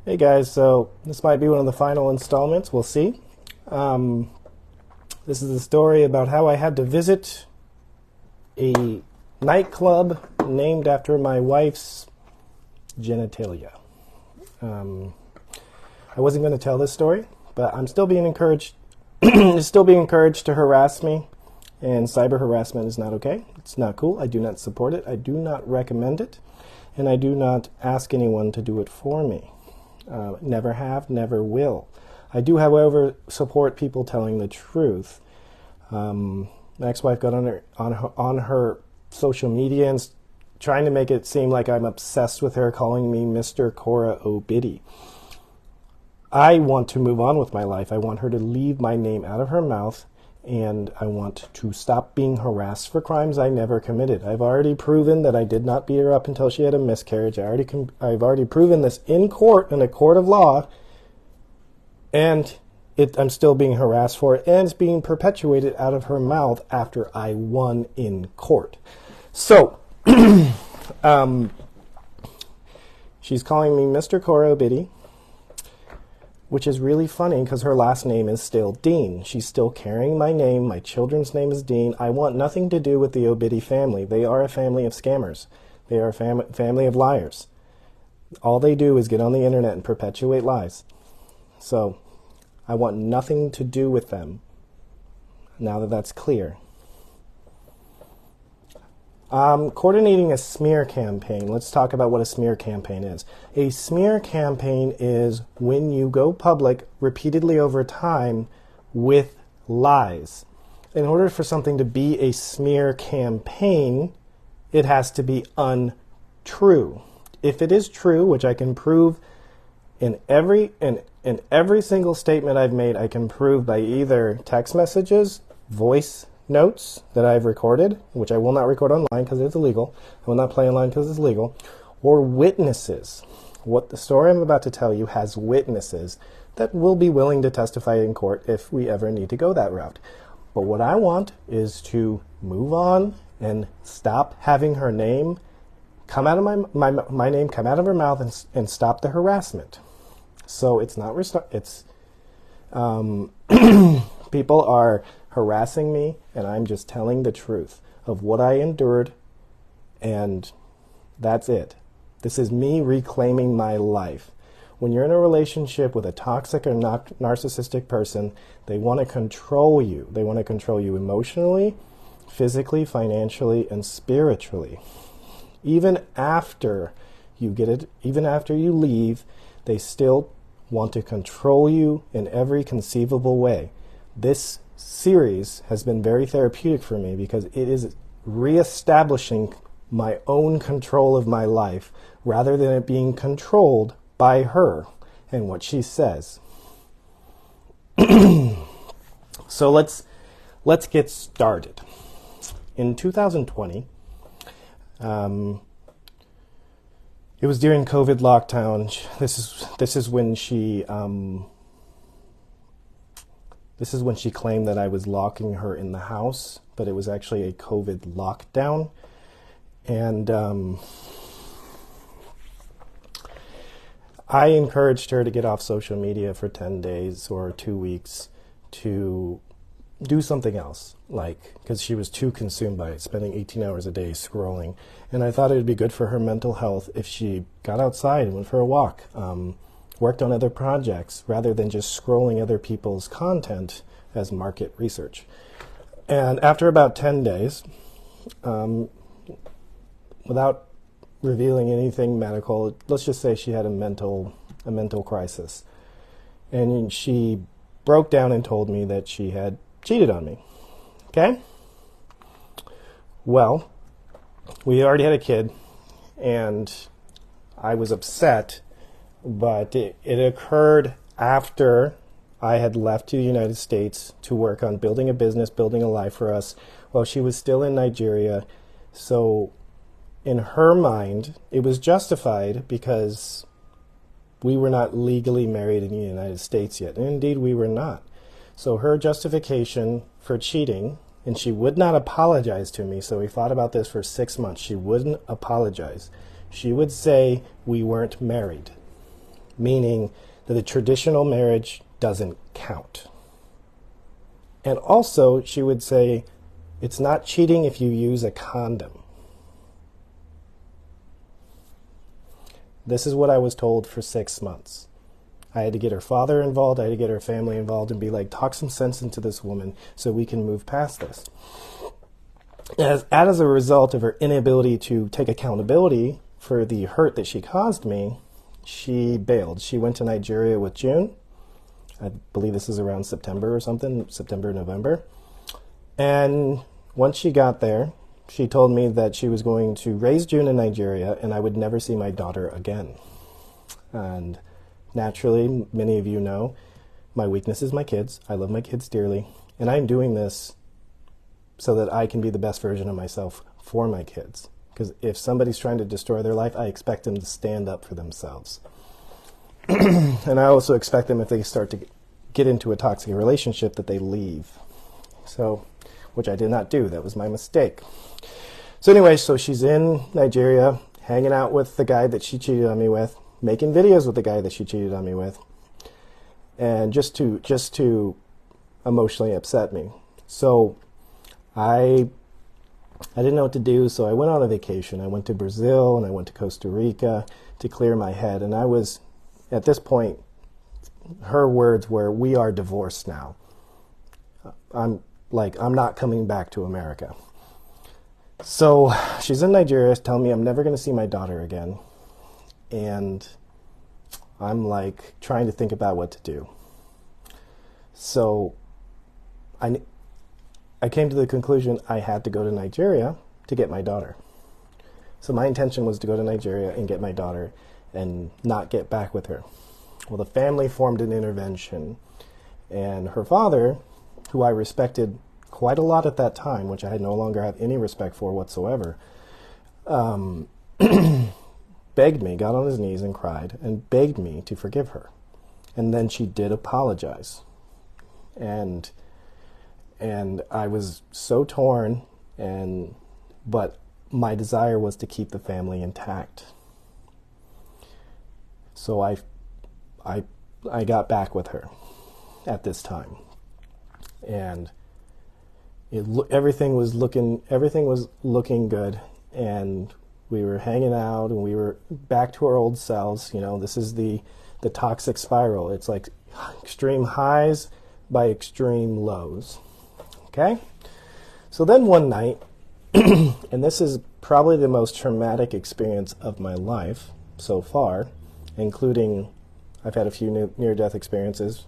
Hey guys, so this might be one of the final installments, we'll see. Um, this is a story about how I had to visit a nightclub named after my wife's genitalia. Um, I wasn't going to tell this story, but I'm still being encouraged, still being encouraged to harass me, and cyber harassment is not okay. It's not cool. I do not support it. I do not recommend it, and I do not ask anyone to do it for me. Never have, never will. I do, however, support people telling the truth. My ex-wife got on her social media and trying to make it seem like I'm obsessed with her, calling me Mr. Cora O'Biddy. I want to move on with my life. I want her to leave my name out of her mouth, and I want to stop being harassed for crimes I never committed. I've already proven that I did not beat her up until she had a miscarriage. I've already proven this in court, in a court of law, and I'm still being harassed for it, and it's being perpetuated out of her mouth after I won in court. So, she's calling me Mr. Cora O'Biddy, which is really funny because her last name is still Dean. She's still carrying my name. My children's name is Dean. I want nothing to do with the O'Biddy family. They are a family of scammers. They are a family of liars. All they do is get on the internet and perpetuate lies. So I want nothing to do with them, now that that's clear. Coordinating a smear campaign. Let's talk about what a smear campaign is. A smear campaign is when you go public repeatedly over time with lies. In order for something to be a smear campaign, it has to be untrue. If it is true, which I can prove in every single statement I've made, I can prove by either text messages, voice notes that I've recorded, which I will not record online because it's illegal. I will not play online because it's illegal. Or witnesses. What the story I'm about to tell you has witnesses that will be willing to testify in court if we ever need to go that route. But what I want is to move on and stop having her name come out of my name come out of her mouth and stop the harassment. So it's not people are harassing me, and I'm just telling the truth of what I endured, and that's it. This is me reclaiming my life. When you're in a relationship with a toxic or narcissistic person, they want to control you. They want to control you emotionally, physically, financially, and spiritually. Even after you get it, even after you leave, they still want to control you in every conceivable way. This series has been very therapeutic for me because it is reestablishing my own control of my life rather than it being controlled by her and what she says. So let's get started. In 2020, it was during COVID lockdown. This is when she claimed that I was locking her in the house, but it was actually a COVID lockdown. And I encouraged her to get off social media for 10 days or 2 weeks to do something else, because she was too consumed by it, spending 18 hours a day scrolling. And I thought it would be good for her mental health if she got outside and went for a walk, worked on other projects rather than just scrolling other people's content as market research. And after about 10 days, without revealing anything medical, let's just say she had a mental crisis. And she broke down and told me that she had cheated on me. Okay? Well, we already had a kid, and I was upset, but it occurred after I had left to the United States to work on building a business, building a life for us, while she was still in Nigeria. So in her mind, it was justified because we were not legally married in the United States yet. And indeed, we were not. So her justification for cheating, and she would not apologize to me, so we thought about this for 6 months. She wouldn't apologize. She would say we weren't married. meaning that the traditional marriage doesn't count. And also, she would say, it's not cheating if you use a condom. This is what I was told for 6 months. I had to get her father involved, I had to get her family involved and be like, talk some sense into this woman so we can move past this. As a result of her inability to take accountability for the hurt that she caused me, she bailed. She went to Nigeria with June. I believe this is around September or something, September, November. And once she got there, she told me that she was going to raise June in Nigeria and I would never see my daughter again. And naturally, many of you know, my weakness is my kids. I love my kids dearly. And I'm doing this so that I can be the best version of myself for my kids. Because if somebody's trying to destroy their life, I expect them to stand up for themselves. And I also expect them, if they start to get into a toxic relationship, that they leave. So, which I did not do. That was my mistake. So anyway, so she's in Nigeria, hanging out with the guy that she cheated on me with, making videos with the guy that she cheated on me with, and just to emotionally upset me. So I didn't know what to do, so I went on a vacation. I went to Brazil and I went to Costa Rica to clear my head. And I was, at this point, her words were, "We are divorced now. I'm not coming back to America." So she's in Nigeria telling me I'm never going to see my daughter again. And I'm like trying to think about what to do. So I came to the conclusion I had to go to Nigeria to get my daughter. So my intention was to go to Nigeria and get my daughter and not get back with her. Well, the family formed an intervention, and her father, who I respected quite a lot at that time, which I no longer have any respect for whatsoever, begged me, got on his knees and cried, and begged me to forgive her. And then she did apologize. And I was so torn, but my desire was to keep the family intact. So I got back with her at this time, and everything was looking good, and we were hanging out, and we were back to our old selves. You know, this is the toxic spiral. It's like extreme highs by extreme lows. Okay? So then one night, and this is probably the most traumatic experience of my life so far, including, I've had a few near-death experiences,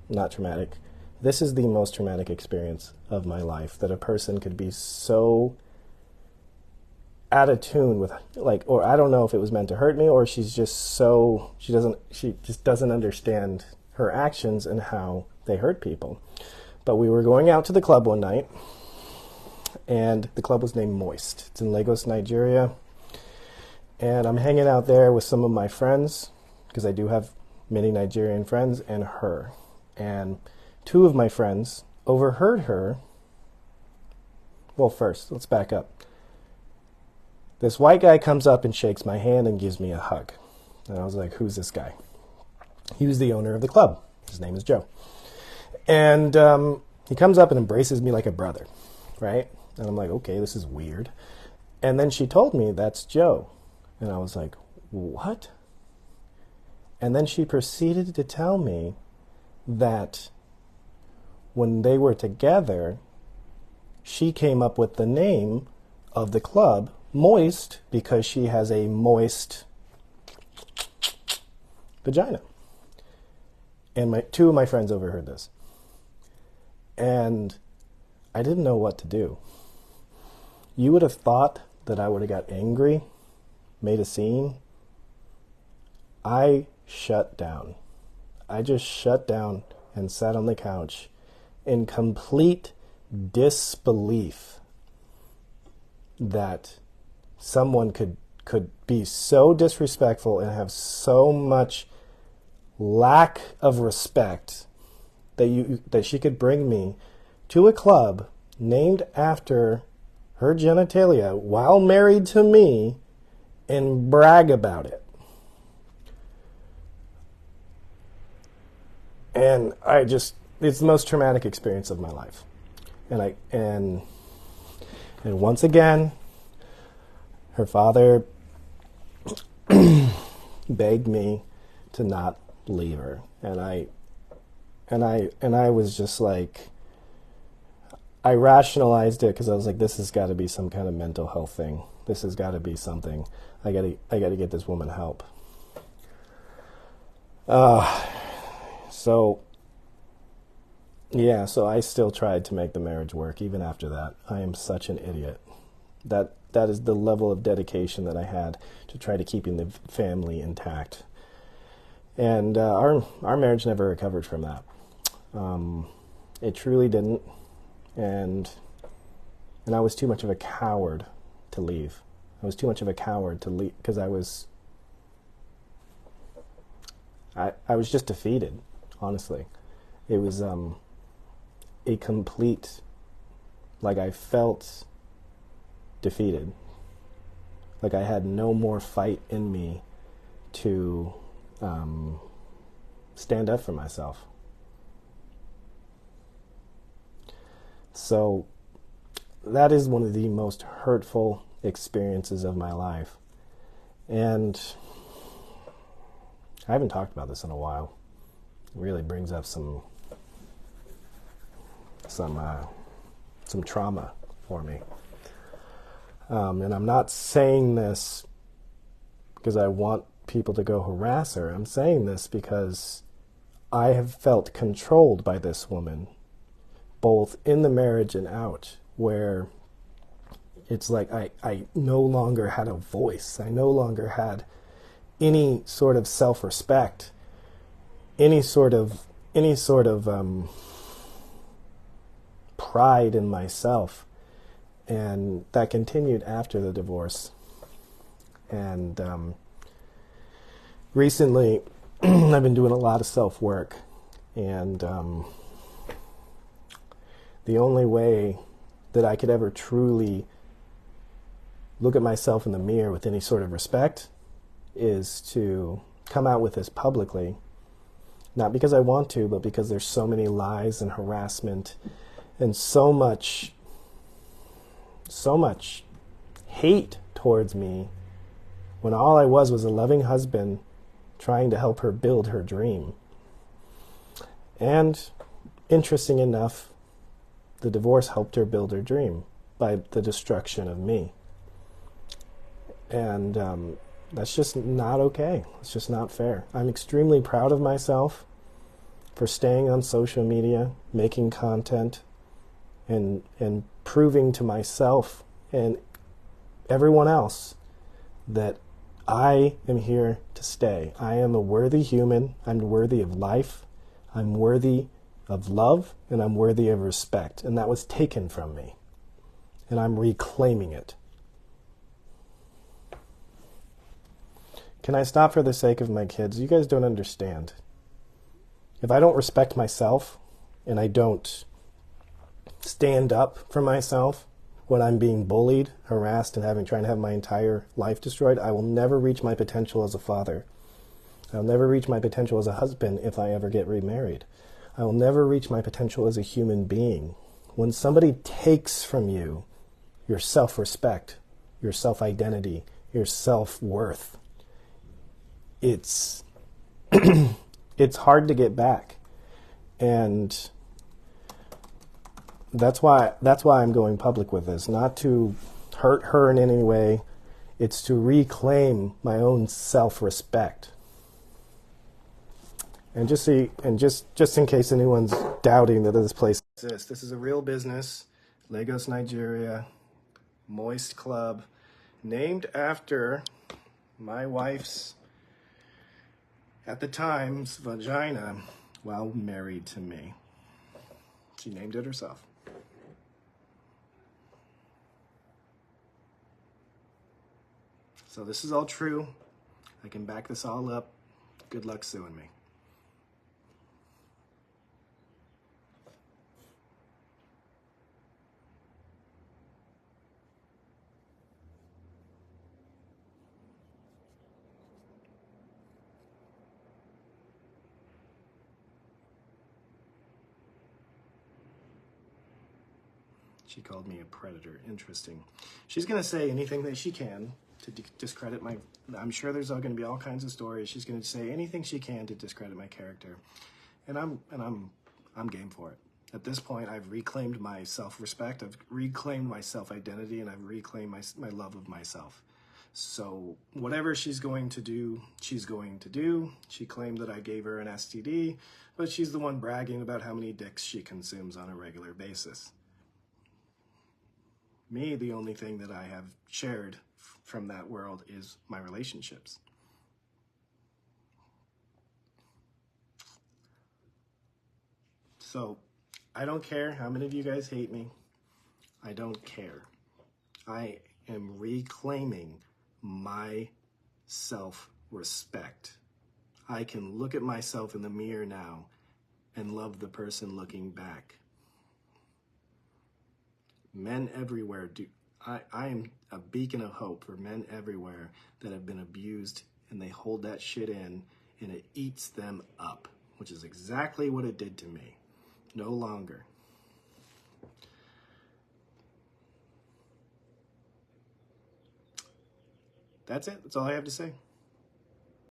not traumatic. This is the most traumatic experience of my life, that a person could be so out of tune with, or I don't know if it was meant to hurt me, or she's just so, she just doesn't understand her actions and how they hurt people. But we were going out to the club one night, and the club was named Moist. It's in Lagos, Nigeria. And I'm hanging out there with some of my friends, because I do have many Nigerian friends, and her. And two of my friends overheard her. Well, first, let's back up. This white guy comes up and shakes my hand and gives me a hug. And I was like, who's this guy? He was the owner of the club. His name is Joe. And he comes up and embraces me like a brother, right? And I'm like, okay, this is weird. And then she told me, that's Joe. And I was like, what? And then she proceeded to tell me that when they were together, she came up with the name of the club, Moist, because she has a moist vagina. And two of my friends overheard this. And I didn't know what to do. You would have thought that I would have got angry, made a scene. I shut down. I just shut down and sat on the couch in complete disbelief that someone could be so disrespectful and have so much lack of respect that she could bring me to a club named after her genitalia while married to me and brag about it. And it's the most traumatic experience of my life. And once again, her father begged me to not leave her. And I was just like, I rationalized it because I was like, this has got to be some kind of mental health thing. This has got to be something. I got to get this woman help. So I still tried to make the marriage work even after that. I am such an idiot. That is the level of dedication that I had to try to keeping the family intact. And our marriage never recovered from that. It truly didn't. And I was too much of a coward to leave. I was too much of a coward to leave because I was just defeated, honestly. It was a complete, like I felt defeated. Like I had no more fight in me to stand up for myself. So that is one of the most hurtful experiences of my life. And I haven't talked about this in a while. It really brings up some trauma for me. And I'm not saying this because I want people to go harass her. I'm saying this because I have felt controlled by this woman, both in the marriage and out, where it's like I no longer had a voice. I no longer had any sort of self-respect, any sort of pride in myself. And that continued after the divorce. And recently, I've been doing a lot of self-work. And the only way that I could ever truly look at myself in the mirror with any sort of respect is to come out with this publicly. Not because I want to, but because there's so many lies and harassment and so much hate towards me, when all I was a loving husband trying to help her build her dream. And interesting enough, the divorce helped her build her dream by the destruction of me. And that's just not okay. It's just not fair. I'm extremely proud of myself for staying on social media, making content, and proving to myself and everyone else that I am here to stay. I am a worthy human. I'm worthy of life. I'm worthy of love, and I'm worthy of respect. And that was taken from me. And I'm reclaiming it. Can I stop for the sake of my kids? You guys don't understand. If I don't respect myself, and I don't stand up for myself when I'm being bullied, harassed, and trying to have my entire life destroyed, I will never reach my potential as a father. I'll never reach my potential as a husband if I ever get remarried. I will never reach my potential as a human being. When somebody takes from you your self-respect, your self-identity, your self-worth, it's it's hard to get back. And that's why I'm going public with this, not to hurt her in any way. It's to reclaim my own self-respect. And just in case anyone's doubting that this place exists, this is a real business, Lagos, Nigeria, Moist Club, named after my wife's, at the time's, vagina while married to me. She named it herself. So this is all true. I can back this all up. Good luck suing me. She called me a predator. Interesting. She's going to say anything that she can to discredit my... I'm sure there's going to be all kinds of stories. She's going to say anything she can to discredit my character. And I'm game for it. At this point, I've reclaimed my self-respect, I've reclaimed my self-identity, and I've reclaimed my love of myself. So whatever she's going to do, she's going to do. She claimed that I gave her an STD, but she's the one bragging about how many dicks she consumes on a regular basis. Me, the only thing that I have shared from that world is my relationships. So, I don't care how many of you guys hate me. I don't care. I am reclaiming my self-respect. I can look at myself in the mirror now and love the person looking back. Men everywhere do. I am a beacon of hope for men everywhere that have been abused, and they hold that shit in and it eats them up, which is exactly what it did to me. No longer. That's it. That's all I have to say.